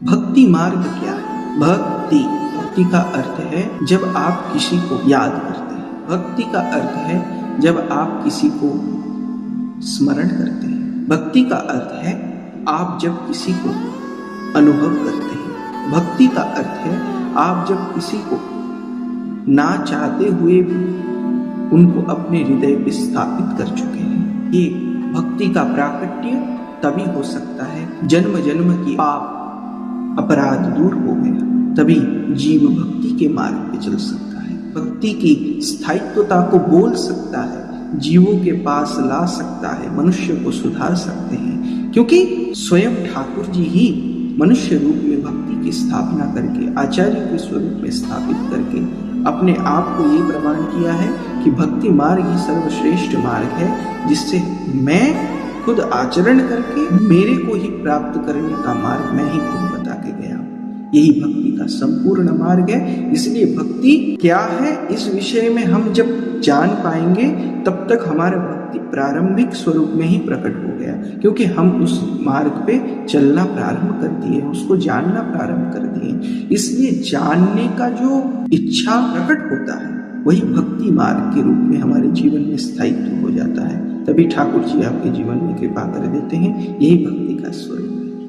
भक्ति मार्ग क्या है? भक्ति का अर्थ है जब आप किसी को याद करते हैं। भक्ति का अर्थ है जब आप किसी को स्मरण करते हैं। भक्ति का अर्थ है आप जब किसी को अनुभव करते हैं। भक्ति का अर्थ है आप जब किसी को ना चाहते हुए भी उनको अपने हृदय पे स्थापित कर चुके हैं। ये भक्ति का प्राकट्य तभी हो सकता है जन्म जन्म की पाप अपराध दूर हो गया, तभी जीव भक्ति के मार्ग पे चल सकता है। भक्ति की स्थायित्वता को बोल सकता है, जीवों के पास ला सकता है, मनुष्य को सुधार सकते हैं, क्योंकि स्वयं ठाकुर जी ही मनुष्य रूप में भक्ति की स्थापना करके आचार्य के स्वरूप में स्थापित करके अपने आप को ये प्रमाण किया है कि भक्ति मार्ग ही सर्वश्रेष्ठ मार्ग है, जिससे मैं खुद आचरण करके मेरे को ही प्राप्त करने का मार्ग मैं ही खुद बता के गया। यही भक्ति का संपूर्ण मार्ग है। इसलिए भक्ति क्या है इस विषय में हम जब जान पाएंगे तब तक हमारा भक्ति प्रारंभिक स्वरूप में ही प्रकट हो गया, क्योंकि हम उस मार्ग पे चलना प्रारंभ कर दिए, उसको जानना प्रारंभ कर दिए। इसलिए जानने का जो इच्छा प्रकट होता है वही भक्ति मार्ग के रूप में हमारे जीवन में स्थायित्व हो जाता है। तभी ठाकुर जी आपके जीवन में कृपा कर देते हैं। यही भक्ति का स्वरूप।